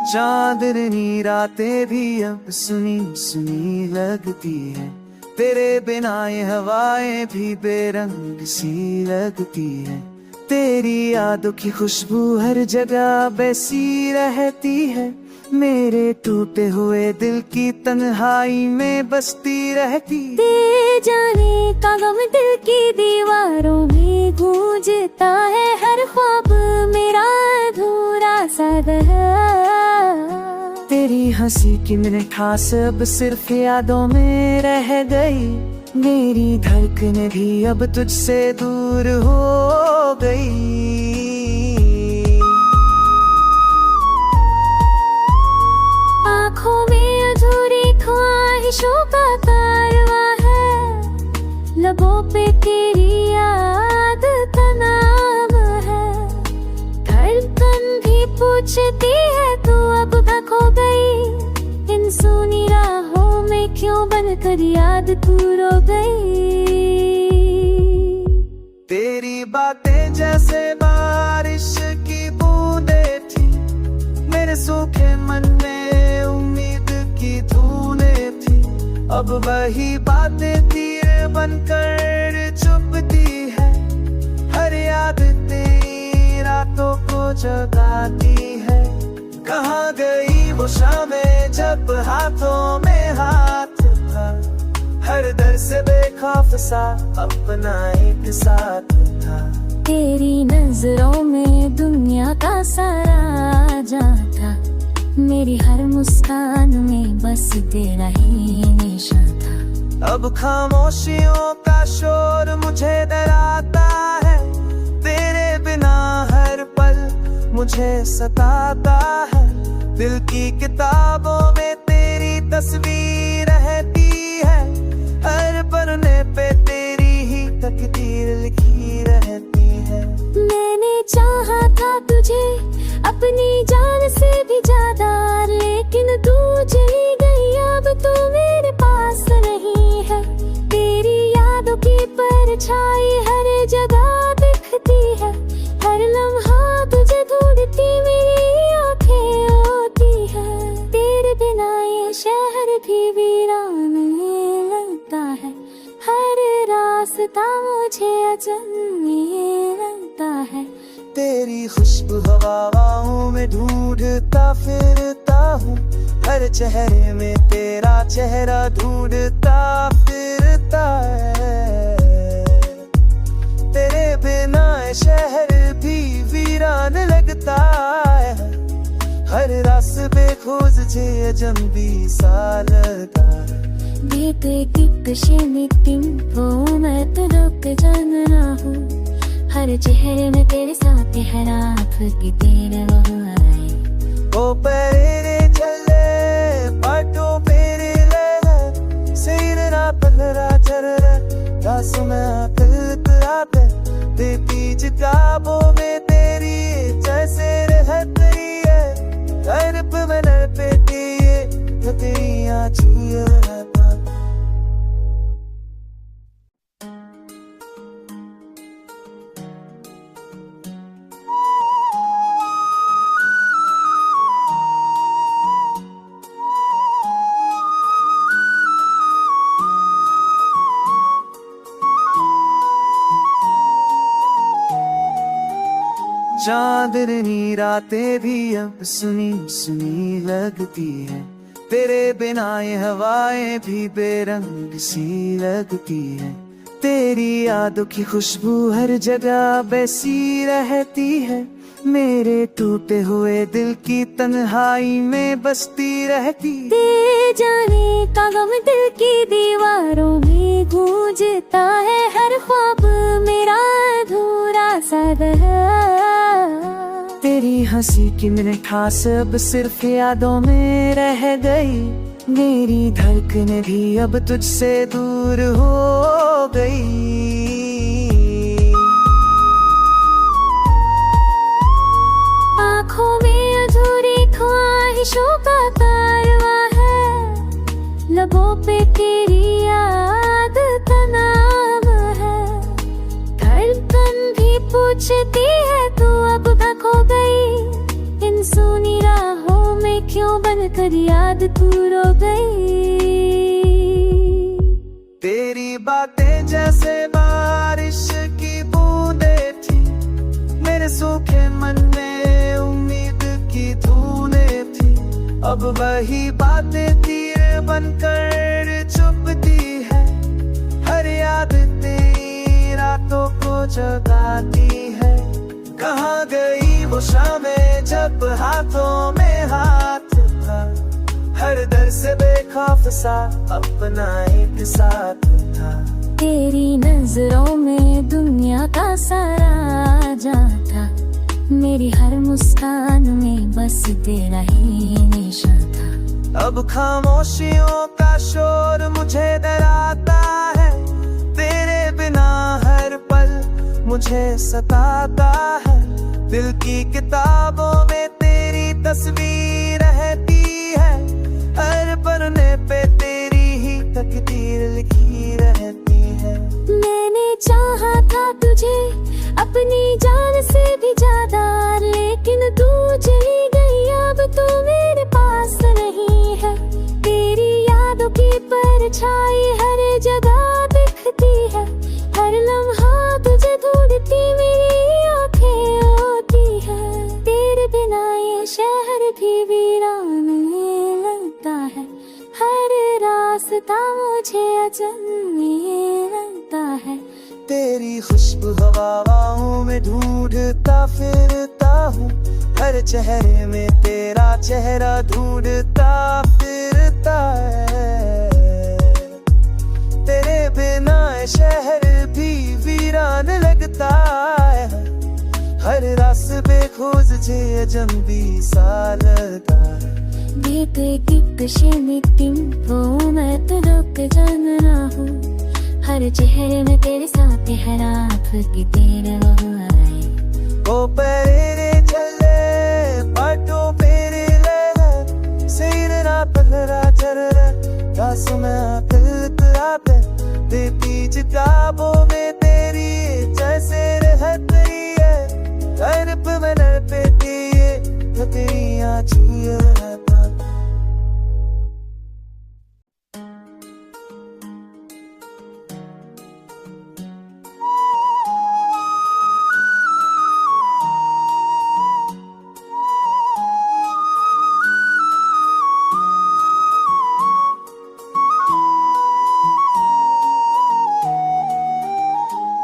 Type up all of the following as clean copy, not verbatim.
चांदनी रातें भी अब सुनी सुनी लगती है, तेरे बिना ये हवाएं भी बेरंग सी लगती है। तेरी यादों की खुशबू हर जगह बसी रहती है, मेरे टूटे हुए दिल की तन्हाई में बसती रहती। तेरे जाने का गम दिल की दीवारों में गूंजता है, हर ख्वाब मेरा अधूरा सा रहा। तेरी हंसी की मिठास अब सिर्फ यादों में रह गई, मेरी धड़कनें भी अब तुझसे दूर हो गई। आँखों में अधूरी ख्वाहिशों का कारवां है, लबों पे तेरी याद का नाम है। धड़कन भी पूछती है तू अब तक हो गई, इन सुनी राहों में क्यों बनकर याद तू रो गई। तेरी बातें जैसे बारिश की बूंदें थी, मेरे सूखे मन में उम्मीद की धूलें थी। अब वही बातें तीर बनकर चुभती है, हर याद तेरी रातों को जगाती है। कहाँ गई वो शामें जब हाथों में हाथ था, हर दर से बेखौफ सा अपना एक साथ था। तेरी नजरों में दुनिया का सारा जान था, मेरी हर मुस्कान में बस तेरा ही निशान था। अब खामोशियों का शोर मुझे डराता है, तेरे बिना हर पल मुझे सताता है। दिल की किताबों में तेरी तस्वीर रहती है, हर पन्ने पे तेरी ही तकदीर लिखी रहती है। मैंने चाहा था तुझे अपनी जान से भी ज्यादा, लेकिन तू चली गई अब तू मेरे पास नहीं है। तेरी यादों की परछाई हर जगह दिखती है, हर लम्हा तुझे ढूंढती मेरी आंखें होती है। तेरे बिना ये शहर भी वीरान लगता है, हर रास्ता मुझे अजनबी लगता है। तेरी खुशबू हवाओं में ढूंढता फिरता हूँ, हर चेहरे में तेरा चेहरा ढूंढता फिरता है। तेरे बिना शहर भी वीरान लगता है, हर रास्ते खोज जे अजनबी सा लगता है। Dite कितने मैं तो रुक जाना हूँ, हर चेहरे में तेरे साथ हर आँख की तेरे आए। ओ पेरे चले पाटो पेरे ले सेरा पलरा चररा दास में फिलतराते ते बीच काबों में तेरी जैसे रहती है। हर पवन पे तेरी आँचू चांदनी रातें भी अब सुनी सुनी लगती है, तेरे बिना ये हवाएं भी बेरंग सी लगती है। तेरी यादों की खुशबू हर जगह बसी रहती है, मेरे टूटे हुए दिल की तन्हाई में बसती रहती। तेरे जाने का गम दिल की दीवारों में गूंजता है, हर ख्वाब मेरा अधूरा सा रहा। तेरी हंसी की मिठास अब सिर्फ यादों में रह गई, मेरी धड़कनें भी अब तुझसे दूर हो गई। आँखों में अधूरी ख्वाहिशों का कारवां है, लबों पे तेरी याद का नाम है। धड़कन भी पूछती है तू अब तक हो गई, इन सुनी राहों में सूखे मन में उम्मीद की धूने थी, अब वही बातें तीर बनकर चुभती है। हर याद तेरी रातों को जगाती है। कहाँ गई वो शामें जब हाथों में हाथ था, हर दर से बेखौफ सा अपना एक साथ था। तेरी नजरों में दुनिया का सारा जाता, मेरी हर मुस्कान में बस तेरा ही निशा था। अब खामोशियों का शोर मुझे डराता है, तेरे बिना हर पल मुझे सताता है। दिल की किताबों में तेरी तस्वीर रहती है, हर पन्ने पे तेरी ही तकदीर लिखी रहती है। मैंने चाहा था तुझे अपनी जान से भी ज्यादा, लेकिन तू चली गई, अब तू मेरे पास नहीं है। तेरी यादों की परछाई हर जगह दिखती है, हर लम्हा तुझे ढूंढती मेरी आंखें होती है। तेरे बिना ये शहर भी वीरान लगता है, हर रास्ता मुझे अजन्य लगता है। तेरी खुशबू हवाओं में ढूंढता फिरता हूँ, हर चेहरे में तेरा चेहरा ढूंढता फिरता है। तेरे बिना शहर भी वीरान लगता है, हर रास्ते पे खोज जे अजनबी सा लगता है। वो मैं तो रुक जाना हूँ, हर चेहरे में तेरे साथ हर आँख की तेरे वो आए। ओ पेरे चले पाटो पेरे ले सेरा पलरा चररा दासुना दिलतरा पे देती जिताबों में तेरी जैसे रहती है। हर पवन पे तेरे तो तेरी आँखियों रहता।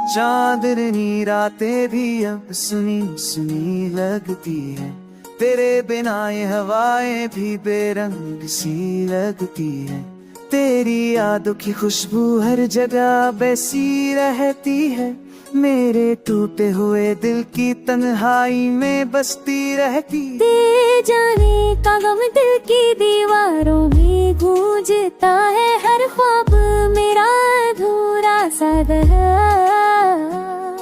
चांदनी रातें भी अब सुनी सुनी लगती है, तेरे बिना ये हवाएं भी बेरंग सी लगती है। तेरी यादों की खुशबू हर जगह बसी रहती है, मेरे टूटे हुए दिल की तन्हाई में बसती रहती। तेरे जाने का गम दिल की दीवारों में गूंजता है, हर ख्वाब मेरा अधूरा सा रहा।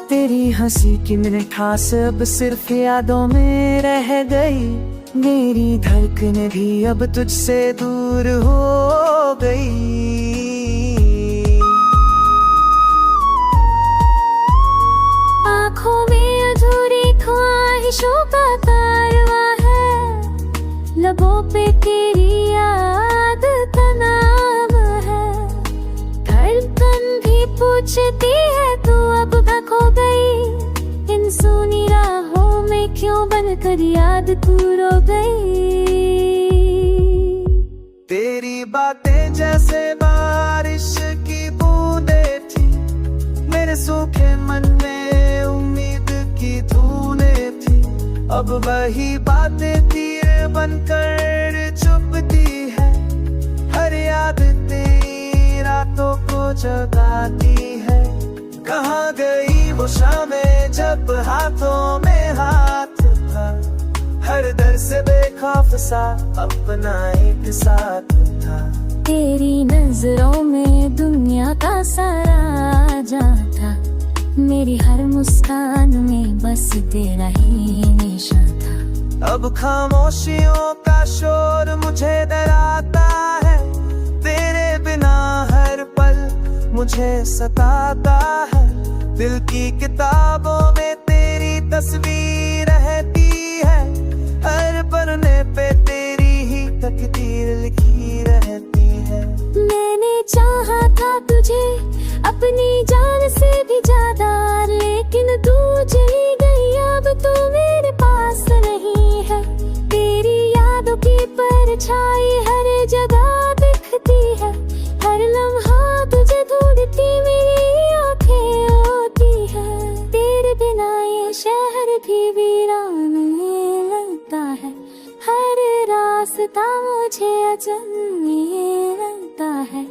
तेरी हंसी की मिठास अब सिर्फ यादों में रह गई, मेरी धड़कनें भी अब तुझसे दूर हो गई। आँखों में अधूरी ख्वाहिशों का कारवां है, लबों पे तेरी याद का नाम है। धड़कन भी पूछती है तू अब तक खो गई, इन सुनी राहों में क्यों बनकर याद तू रो गई। तेरी बातें जैसे बारिश की बूंदें थी, मेरे सूखे मन में उम्मीद की धूने थी। अब वही बातें तीर बनकर चुभती है, हर याद तेरी रातों को जगाती है। कहाँ गई वो शामें जब हाथों में हाथ था, हर दर से बेखौफ सा अपना एक साथ था। तेरी नजरों में दुनिया का सारा जाता, मेरी हर मुस्कान में बस तेरा ही निशा था। अब खामोशियों का शोर मुझे डराता है, तेरे बिना हर पल मुझे सताता है। दिल की किताबों में तेरी तस्वीर रहती है, हर पन्ने पे तेरी ही तकदीर लिखी रहती है। मैंने चाहा था तुझे अपनी जान से भी ज्यादा, लेकिन तू चली गई, अब तू शहर भी वीरान लगता है, हर रास्ता मुझे अजन्य लगता है।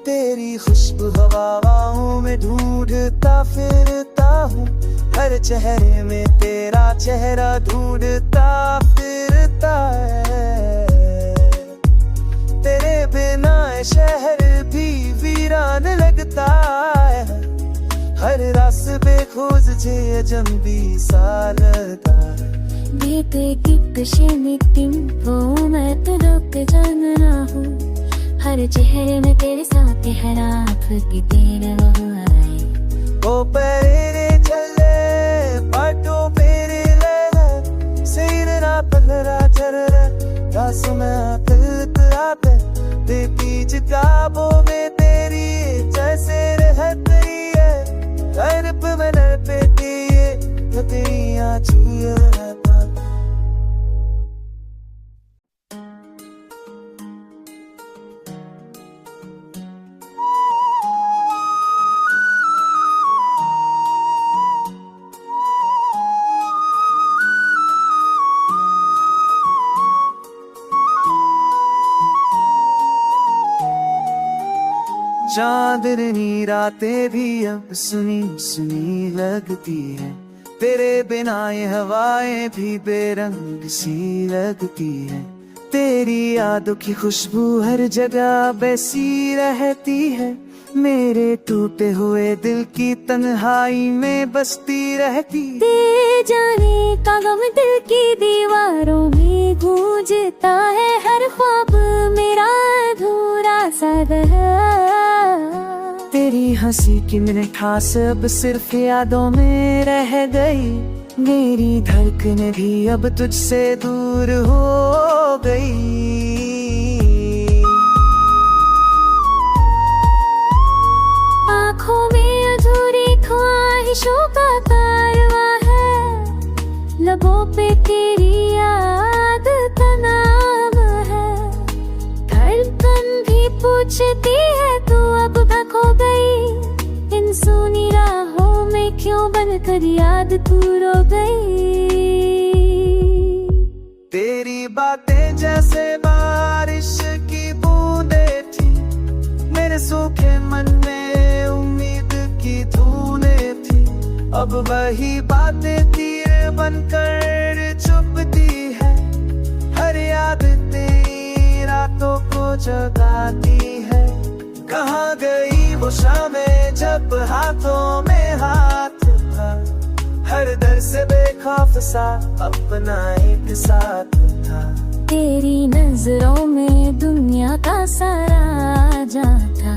तेरी खुशबू हवाओं में ढूंढता फिरता हूँ, हर चेहरे में तेरा चेहरा ढूंढता फिरता है। तेरे बिना शहर भी वीरान लगता है, हर रास्ते खोज जे अजनबी सा लगता है। Gibt schöne वो मैं तो रुक जाना हूँ, हर चेहरे में तेरे साथ हर आप की तेरे वो आए। ओ पेरे चले पाटो पेरे ले सेरा पलरा चररा रास में फिल्त आते दे बीच काबों में तेरी जैसे रहती है, हर पवन पे तेरी आँचू चांदनी रातें भी अब सुनी सुनी लगती है, तेरे बिना ये हवाएं भी बेरंग सी लगती है। तेरी यादों की खुशबू हर जगह बसी रहती है, मेरे टूटे हुए दिल की तन्हाई में बसती रहती। तेरे जाने का गम दिल की दीवारों में गूंजता है, हर ख्वाब मेरा अधूरा सा रहा। तेरी हंसी की मिठास अब सिर्फ यादों में रह गई, मेरी धड़कनें भी अब तुझसे दूर हो गई। आँखों में अधूरी ख्वाहिशों का कारवां है, लबों पे तेरी याद का नाम है। धड़कन भी पूछती है तू अब तक खो गई, इन सुनी राहों में क्यों बनकर याद तू रो गई। तेरी बातें जैसे बारिश की बूंदें थी, मेरे सूखे मन में उम्मीद की धूनें थी। अब वही बातें तीर बनकर चुभती है, हर याद तेरी रातों को जगाती है। कहाँ गई वो शामें जब हाथों में हाथ था, हर दर से बेखौफ सा अपना एक साथ था। तेरी नजरों में दुनिया का सारा जा था,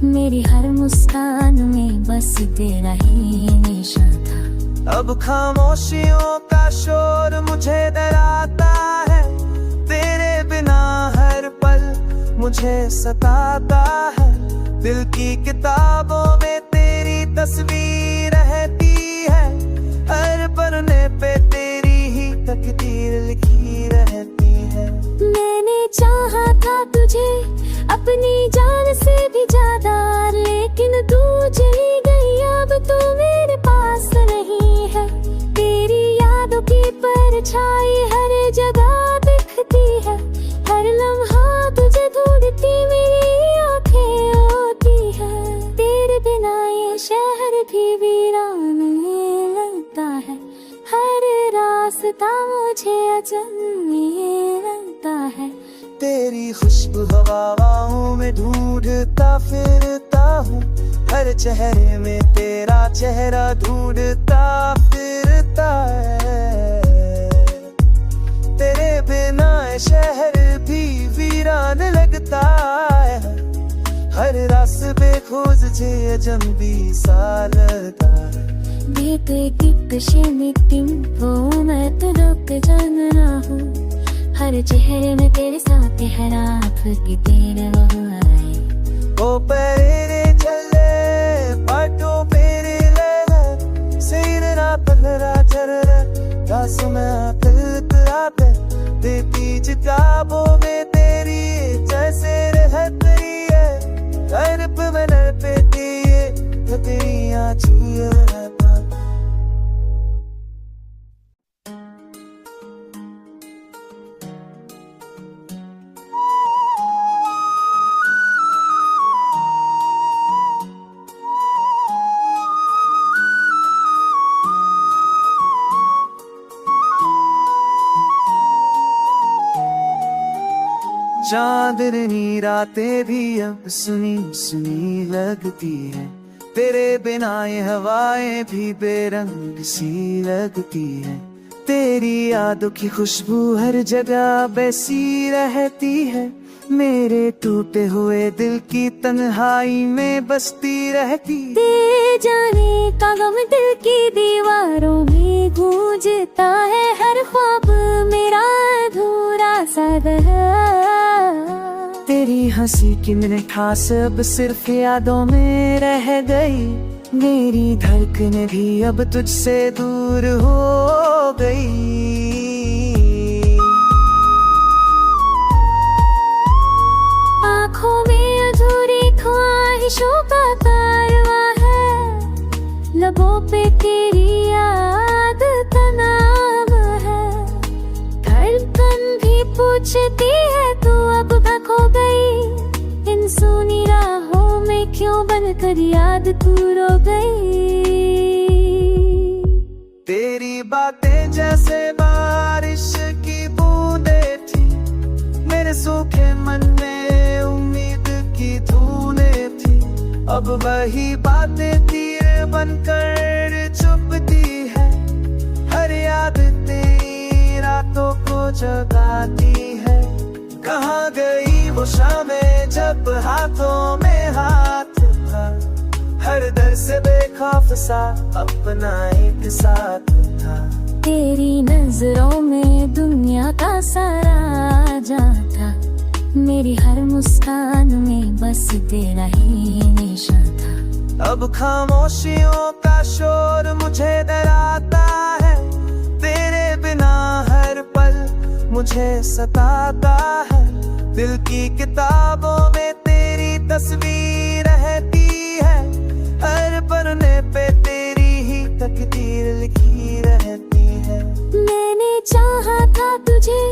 मेरी हर मुस्कान में बस तेरा ही निशा था। अब खामोशियों का शोर मुझे डराता है, तेरे बिना हर पल मुझे सताता है। दिल की किताबों में तेरी तस्वीर रहती है, हर पन्ने पे तेरी ही तकदीर लिखी रहती है। मैंने चाहा था तुझे अपनी जान से भी ज्यादा, लेकिन तू चली गई अब तू मेरे पास नहीं है। तेरी यादों की परछाई हर जगह दिखती है, हर लम्हा तुझे ढूंढती मेरी आंखें होती है। तेरे बिना ये शहर भी वीरान लगता है, हर रास्ता मुझे अजन्य लगता है। तेरी खुशबू हवाओं में ढूंढता फिरता हूँ, हर चेहरे में तेरा चेहरा ढूंढता फिरता है। तेरे बिना शहर भी वीरान लगता है, हर रास्ते खोज जे अजनबी सा लगता है। Gibt schöne वो मैं तो रुक जाना हूँ, हर चेहरे में तेरे साथ हर आप की तेरे वो आए। ओ पेरे चले पाटो पेरे ले सेरा पलरा चररा रास में फिल्त आते दे बीच काबों में तेरी जैसे रहती है, हर पवन पे तेरी आँचू चांदनी रातें भी अब सुनी सुनी लगती है, तेरे बिना ये हवाएं भी बेरंग सी लगती है। तेरी यादों की खुशबू हर जगह बसी रहती है, मेरे टूटे हुए दिल की तन्हाई में बसती रहती। तेरे जाने का गम दिल की दीवारों में गूंजता है, हर ख्वाब मेरा अधूरा सा रहा। तेरी हंसी की मिठास अब सिर्फ यादों में रह गई, मेरी धड़कनें भी अब तुझसे दूर हो गई। आँखों में अधूरी ख्वाहिशों का कारवां है, लबों पे तेरी याद का नाम है। धड़कन भी पूछती है तू अब तक खो गई, इन सुनी राहों में क्यों बनकर याद तू रो गई। तेरी बातें जैसे बारिश की बूंदें थी, मेरे सूखे मन में उम्मीद की धूनें थी। अब वही बातें तीर बनकर चुभती है, हर याद तेरी रातों को जगाती है। कहाँ गई वो शामें जब हाथों में हाथ था, हर दर से बेखौफ सा अपना एक साथ था। तेरी नजरों में दुनिया का सारा जान था, मेरी हर मुस्कान में बस तेरा ही निशान था। अब खामोशियों का शोर मुझे डराता है, तेरे बिना हर पल मुझे सताता है। दिल की किताबों में तेरी तस्वीर रहती है, हर पन्ने पे तेरी ही तकदीर लिखी रहती है। मैंने चाहा था तुझे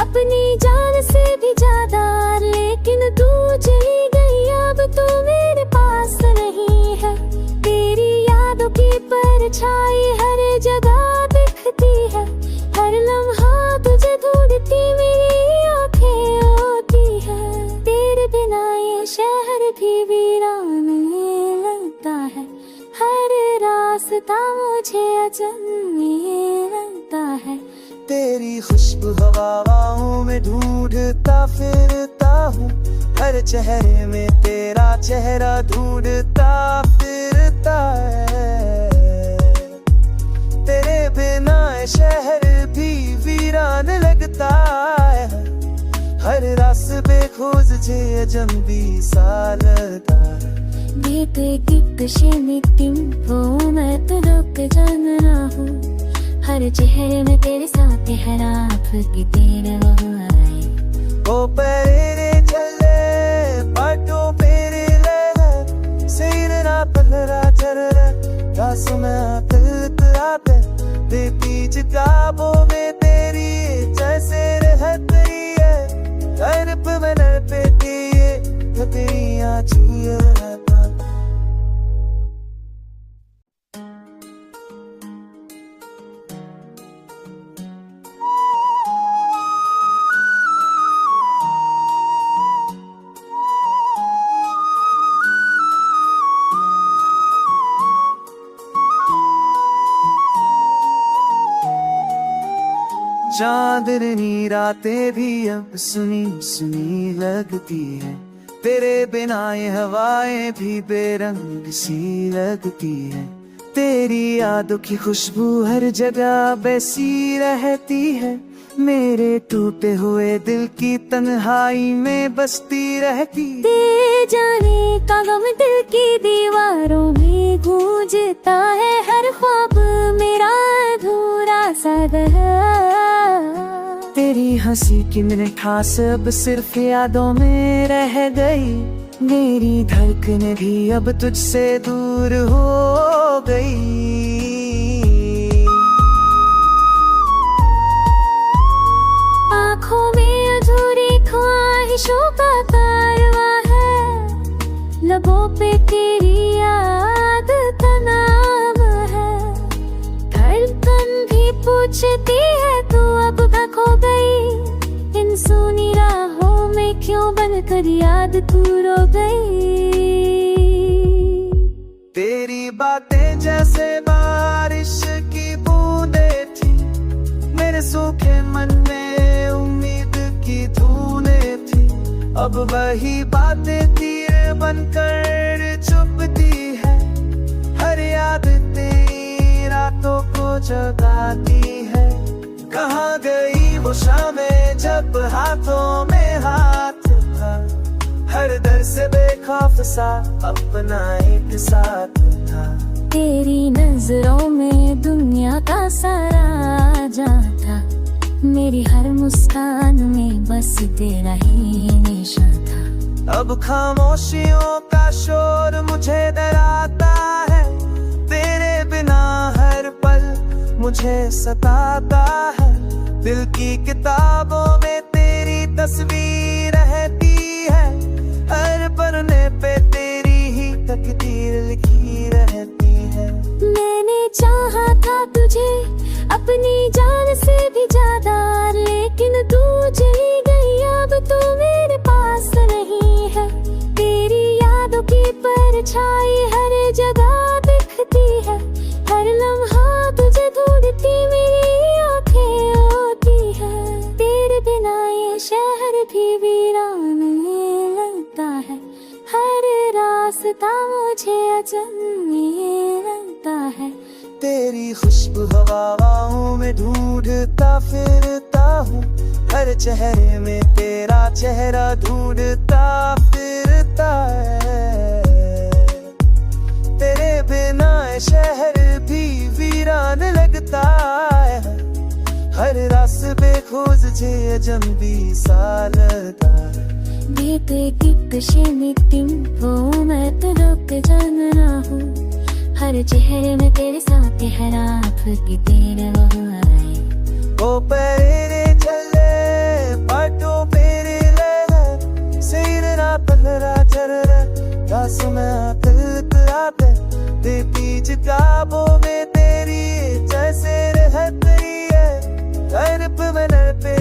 अपनी जान से भी ज्यादा, लेकिन तू चली गई अब तू मेरे पास नहीं है। तेरी यादों की परछाई हर जगह दिखती है, हर लम्हा तुझे ढूंढती मेरी आंखें होती है। तेरे बिना ये शहर भी वीरान लगता है, हर रास्ता मुझे अजन्य लगता है। तेरी खुशबू हवाओं में ढूंढता फिरता हूँ, हर चेहरे में तेरा चेहरा ढूंढता फिरता है। तेरे बिना शहर भी वीरान लगता है, हर रास्ते बेखोज जे अजनबी सा लगता है। Bitte gibt es hier mit dem वो मैं तो रुक जाना हूँ, हर चेहरे में तेरे साथ हर आँख की तेरे वो आए। ओ पेरे चले पाटो पेरे ले सेरना पलरा चररा रासों में तिलतराते दे बीच काबों में तेरी जैसे रहती है। हर पवन पे तेरे तेरी आँचू रहता। चांदनी रातें भी अब सुनी सुनी लगती है, तेरे बिना ये हवाएं भी बेरंग सी लगती है। तेरी यादों की खुशबू हर जगह बसी रहती है, मेरे टूटे हुए दिल की तन्हाई में बसती रहती। तेरे जाने का गम दिल की दीवारों में गूंजता है, हर ख्वाब मेरा अधूरा सा रहा। तेरी हंसी की मिठास अब सिर्फ यादों में रह गई, मेरी धड़कनें भी अब तुझसे दूर हो गई। आँखों में अधूरी ख्वाहिशों का कारवां है, लबों पे तेरी याद का नाम है। धड़कन भी पूछती है तू अब तक खो गई, इन सुनी राहों में में क्यों बनकर याद तू रो गई। तेरी बातें जैसे बारिश की बूंदें थी, मेरे सूखे मन में उम्मीद की धूने थी। अब वही बातें तीर बनकर चुभती है, हर याद तेरी रातों को जगाती है। कहाँ गई वो शामें जब हाथों में हाथ था, हर दर से बेखौफ सा अपना एक साथ था। तेरी नजरों में दुनिया का सारा जा था, मेरी हर मुस्कान में बस तेरा ही निशा था। अब खामोशियों का शोर मुझे डराता है, तेरे बिना हर पल मुझे सताता है। दिल की किताबों में तेरी तस्वीर रहती है, हर पन्ने पे तेरी ही तकदीर लिखी रहती है। मैंने चाहा था तुझे अपनी जान से भी ज्यादा, लेकिन तू चली गई अब तू मेरे पास नहीं है। तेरी यादों की परछाई हर जगह दिखती है, हर लम्हा तुझे ढूंढती मेरी आंखें होती है। तेरे बिना ये शहर भी वीरान लगता है, हर रास्ता मुझे अजनबी लगता है। तेरी खुशबू हवाओं में ढूंढता फिरता हूँ, हर चेहरे में तेरा चेहरा ढूंढता फिरता है। तेरे बिना शहर भी वीरान लगता है, हर रास्ते बेखोज जे अजनबी सा लगता है। वो मैं तो रुक जाना हूँ, हर चेहरे में तेरे साथ हर आँख की तेरे वो आए। ओ पेरे चले पाटो पेरे ले सेरा पलरा चररा दास में आते ते बीच काबों में तेरी जैसे रहती है, हर पवन पे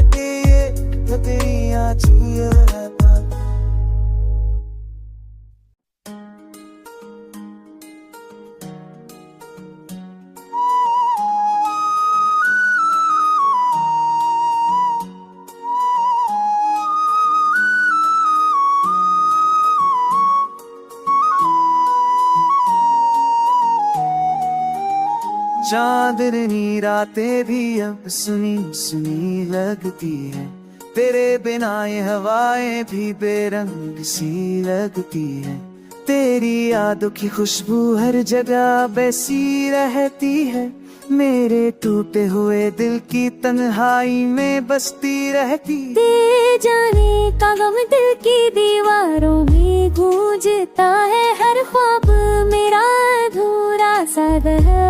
तेरी आँचू चांदनी रातें भी अब सुनी सुनी लगती है, तेरे बिना ये हवाएं भी बेरंग सी लगती है। तेरी यादों की खुशबू हर जगह बैसी रहती है, मेरे टूटे हुए दिल की तन्हाई में बसती रहती। तेरे जाने का गम दिल की दीवारों में गूंजता है, हर ख्वाब मेरा अधूरा सा रहा।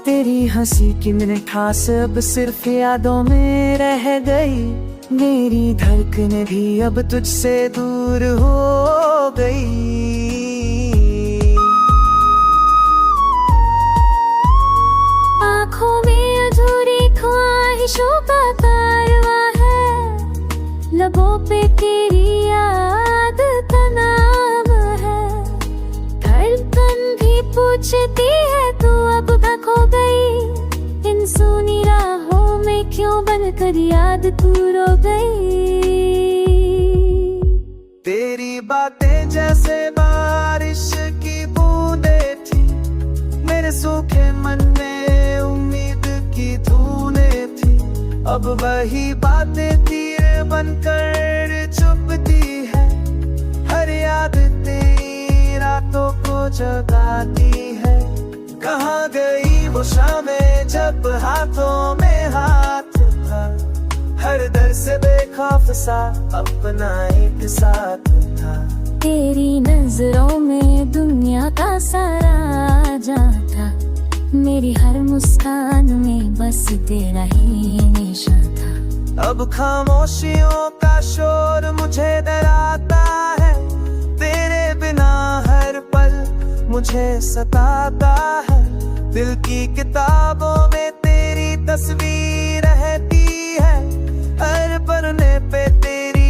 तेरी हंसी की मिठास अब सिर्फ यादों में रह गई, मेरी धड़कनें भी अब तुझसे दूर हो गई। आँखों में अधूरी ख्वाहिशों का कारवां है, लबों पे तेरी याद का नाम है। धड़कन भी पूछती है तू अब कहाँ खो गई, इन सुनी राहों में क्यों बनकर याद तू रो गई। तेरी बातें जैसे बारिश की बूंदें थी, मेरे सूखे मन में उम्मीद की धूने थी। अब वही बातें तीर बनकर चुभती है, हर याद तेरी रातों को जगाती है। कहाँ गई वो शामें जब हाथों में हाथ था, हर दर से बेखौफ सा अपना एक साथ था। तेरी नजरों में दुनिया का सारा जा था, मेरी हर मुस्कान में बस तेरा ही निशा था। अब खामोशियों का शोर मुझे डराता है, तेरे बिना हर पल मुझे सताता है। दिल की किताबों में तेरी तस्वीर रहती है, हर पन्ने पे तेरी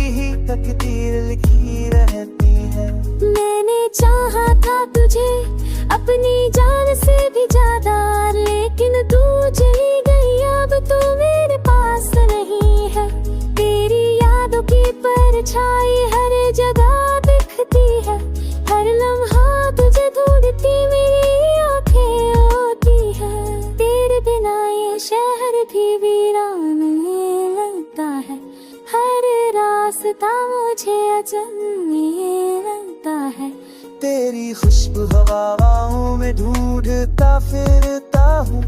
शहर भी वीरान लगता है, हर रास्ता मुझे अजन्य लगता है। तेरी खुशबू हवाओं में ढूंढता फिरता हूँ,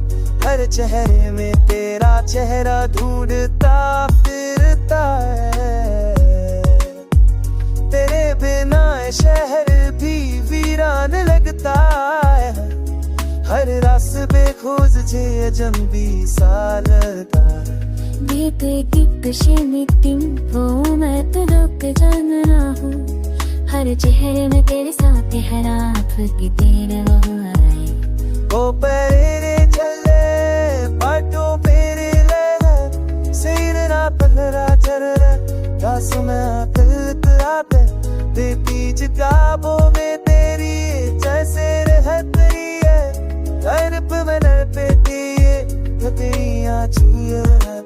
हर चेहरे में तेरा चेहरा ढूंढता फिरता है। तेरे बिना शहर भी वीरान लगता है, हर रास्ते खोज जे अजनबी सा लगता है। वो मैं तो रुक जाना हूँ, हर चेहरे में तेरे साथ हर आँख की तेरे आए। ओ पेरे चले पाटो पेरे ले सेरा पलरा चररा दासु में तेरा पे दे बीच काबो में तेरी जैसे रहती है, हर पवन पे तेरी आँखियाँ